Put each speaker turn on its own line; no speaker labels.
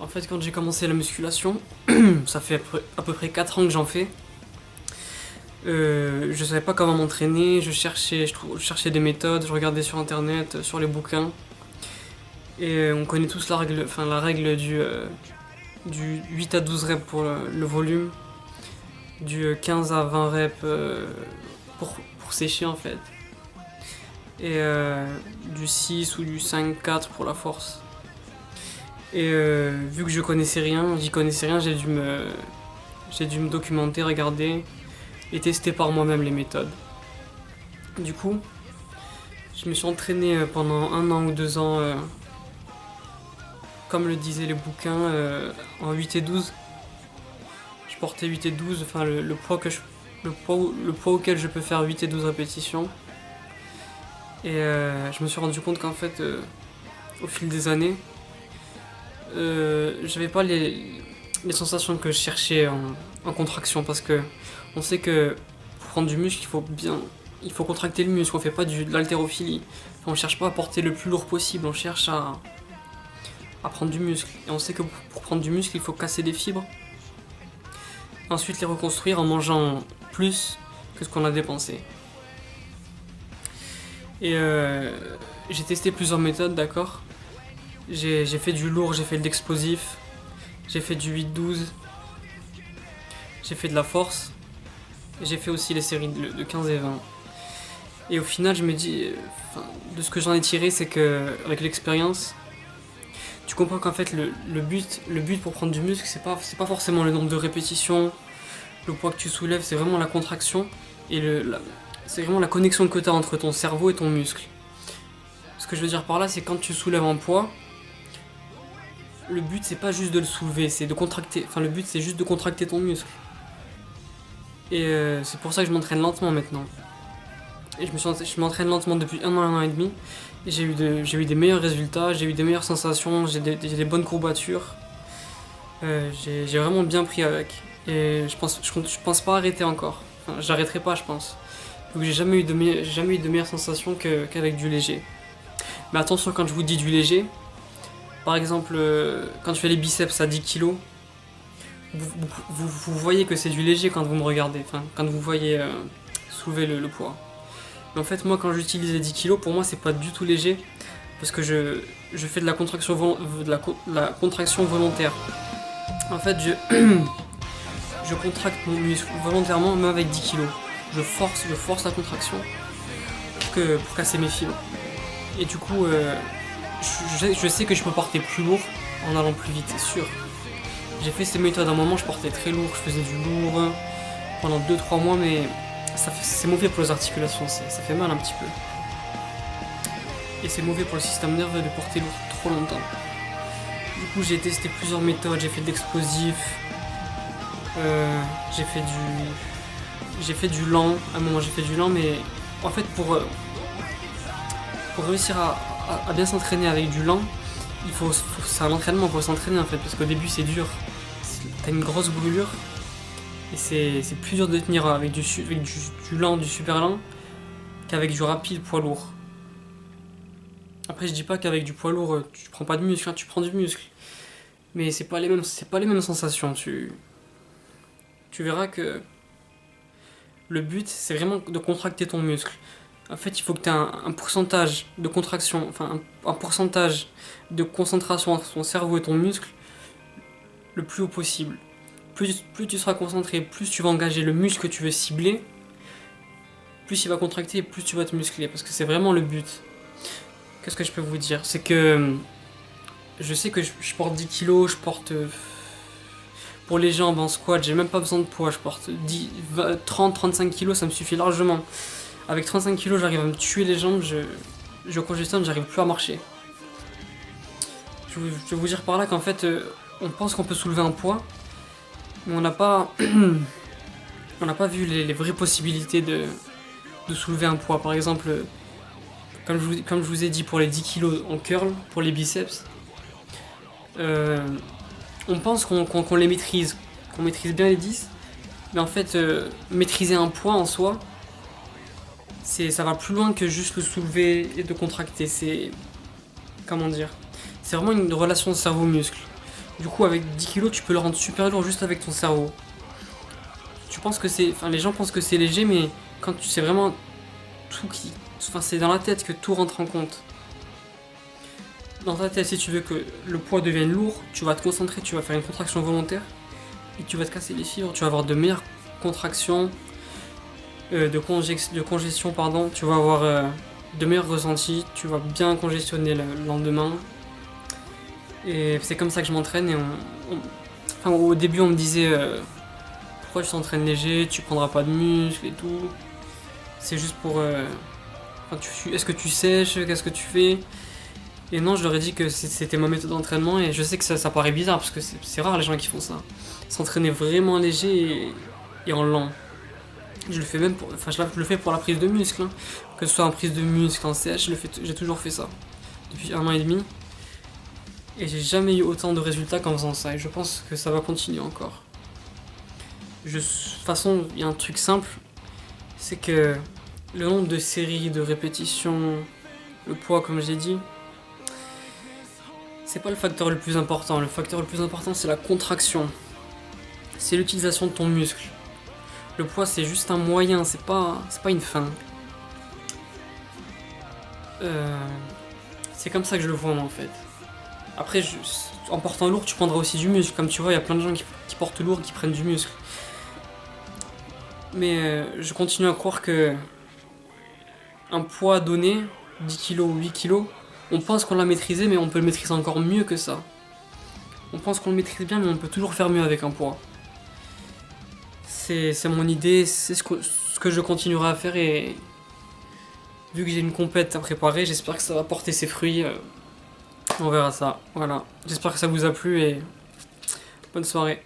En fait, quand j'ai commencé la musculation, ça fait à peu près 4 ans que j'en fais. Je savais pas comment m'entraîner, je cherchais des méthodes, je regardais sur internet, sur les bouquins. Et on connaît tous la règle du 8 à 12 reps pour le volume, du 15 à 20 reps pour sécher en fait, et du 6 ou du 5-4 pour la force. Et vu que j'y connaissais rien, j'ai dû me documenter, regarder et tester par moi-même les méthodes. Du coup, je me suis entraîné pendant 1 an ou 2 ans, comme le disaient les bouquins, en 8 et 12. Je portais 8 et 12, enfin le poids auquel je peux faire 8 et 12 répétitions. Et je me suis rendu compte qu'en fait, au fil des années, j'avais pas les sensations que je cherchais en contraction, parce que on sait que pour prendre du muscle, il faut contracter le muscle. On fait pas de l'haltérophilie. On cherche pas à porter le plus lourd possible, on cherche à prendre du muscle. Et on sait que pour prendre du muscle, il faut casser des fibres. Ensuite les reconstruire en mangeant plus que ce qu'on a dépensé. Et j'ai testé plusieurs méthodes, d'accord. J'ai fait du lourd, j'ai fait de l'explosif, j'ai fait du 8-12, j'ai fait de la force, et j'ai fait aussi les séries de 15 et 20. Et au final, je me dis, de ce que j'en ai tiré, c'est que avec l'expérience, tu comprends qu'en fait le but pour prendre du muscle, c'est pas forcément le nombre de répétitions, le poids que tu soulèves, c'est vraiment la contraction et c'est vraiment la connexion que tu as entre ton cerveau et ton muscle. Ce que je veux dire par là, c'est quand tu soulèves un poids, le but c'est pas juste de le soulever, c'est de contracter. Enfin, le but c'est juste de contracter ton muscle. Et c'est pour ça que je m'entraîne lentement maintenant. Et je m'entraîne lentement depuis 1 an et demi. Et j'ai eu des meilleurs résultats, j'ai eu des meilleures sensations, j'ai des bonnes courbatures. J'ai vraiment bien pris avec. Et je pense pas arrêter encore. Enfin, j'arrêterai pas, je pense. Donc j'ai jamais eu de meilleures sensations qu'avec du léger. Mais attention, quand je vous dis du léger, par exemple, quand je fais les biceps à 10 kg, vous voyez que c'est du léger quand vous me regardez, enfin, quand vous voyez soulever le poids. Mais en fait, moi, quand j'utilise les 10 kg, pour moi, c'est pas du tout léger, parce que je fais de la contraction volontaire. En fait, je contracte mon muscle volontairement, même avec 10 kg. Je force la contraction pour casser mes fibres. Et du coup, je sais que je peux porter plus lourd en allant plus vite, c'est sûr. J'ai fait ces méthodes à un moment, je portais très lourd, je faisais du lourd pendant 2-3 mois, mais c'est mauvais pour les articulations, ça fait mal un petit peu. Et c'est mauvais pour le système nerveux de porter lourd trop longtemps. Du coup, j'ai testé plusieurs méthodes, j'ai fait de l'explosif, j'ai fait du lent. À un moment, j'ai fait du lent, mais en fait, pour réussir à bien s'entraîner avec du lent, c'est un entraînement pour s'entraîner en fait, parce qu'au début c'est dur. T'as une grosse brûlure et c'est plus dur de tenir avec du lent, du super lent, qu'avec du rapide poids lourd. Après, je dis pas qu'avec du poids lourd tu prends pas de muscle, hein, tu prends du muscle, mais c'est pas les mêmes sensations. Tu verras que le but c'est vraiment de contracter ton muscle. En fait, il faut que tu aies un pourcentage de contraction, enfin un pourcentage de concentration entre ton cerveau et ton muscle le plus haut possible. Plus tu seras concentré, plus tu vas engager le muscle que tu veux cibler, plus il va contracter et plus tu vas te muscler, parce que c'est vraiment le but. Qu'est-ce que je peux vous dire? C'est que je sais que je porte 10 kilos, je porte... Pour les jambes en squat, j'ai même pas besoin de poids, je porte 30-35 kilos, ça me suffit largement. Avec 35 kilos, j'arrive à me tuer les jambes, je congestionne, j'arrive plus à marcher. Je vais vous dire par là qu'en fait, on pense qu'on peut soulever un poids, mais on n'a pas vu les vraies possibilités de soulever un poids. Par exemple, comme je vous ai dit pour les 10 kilos en curl, pour les biceps, on pense qu'on les maîtrise, qu'on maîtrise bien les 10, mais en fait, maîtriser un poids en soi, ça va plus loin que juste le soulever et de contracter. C'est... Comment dire? C'est vraiment une relation cerveau-muscle. Du coup, avec 10 kilos, tu peux le rendre super lourd juste avec ton cerveau. Tu penses que c'est. Enfin, les gens pensent que c'est léger, mais quand tu sais vraiment tout qui. Enfin, c'est dans la tête que tout rentre en compte. Dans ta tête, si tu veux que le poids devienne lourd, tu vas te concentrer, tu vas faire une contraction volontaire et tu vas te casser les fibres, tu vas avoir de meilleures contractions, de congestion, pardon, tu vas avoir de meilleurs ressentis, tu vas bien congestionner le lendemain. Et c'est comme ça que je m'entraîne. Enfin, au début, on me disait pourquoi tu t'entraînes léger, tu prendras pas de muscles et tout. C'est juste pour. Est-ce que tu sèches, qu'est-ce que tu fais? Et non, je leur ai dit que c'était ma méthode d'entraînement et je sais que ça paraît bizarre parce que c'est rare les gens qui font ça. S'entraîner vraiment léger et en lent. Je le fais même pour, enfin, je le fais pour la prise de muscle, hein. Que ce soit en prise de muscle, en sèche, j'ai toujours fait ça. Depuis 1 an et demi. Et j'ai jamais eu autant de résultats qu'en faisant ça. Et je pense que ça va continuer encore. De toute façon, il y a un truc simple. C'est que le nombre de séries, de répétitions, le poids comme j'ai dit, c'est pas le facteur le plus important. Le facteur le plus important, c'est la contraction. C'est l'utilisation de ton muscle. Le poids, c'est juste un moyen, c'est pas une fin. C'est comme ça que je le vois, moi, en fait. Après, en portant lourd, tu prendras aussi du muscle. Comme tu vois, il y a plein de gens qui portent lourd et qui prennent du muscle. Mais je continue à croire que un poids donné, 10 kilos ou 8 kilos, on pense qu'on l'a maîtrisé, mais on peut le maîtriser encore mieux que ça. On pense qu'on le maîtrise bien, mais on peut toujours faire mieux avec un poids. C'est mon idée, c'est ce que je continuerai à faire et vu que j'ai une compète à préparer, j'espère que ça va porter ses fruits. On verra ça. Voilà. J'espère que ça vous a plu et bonne soirée.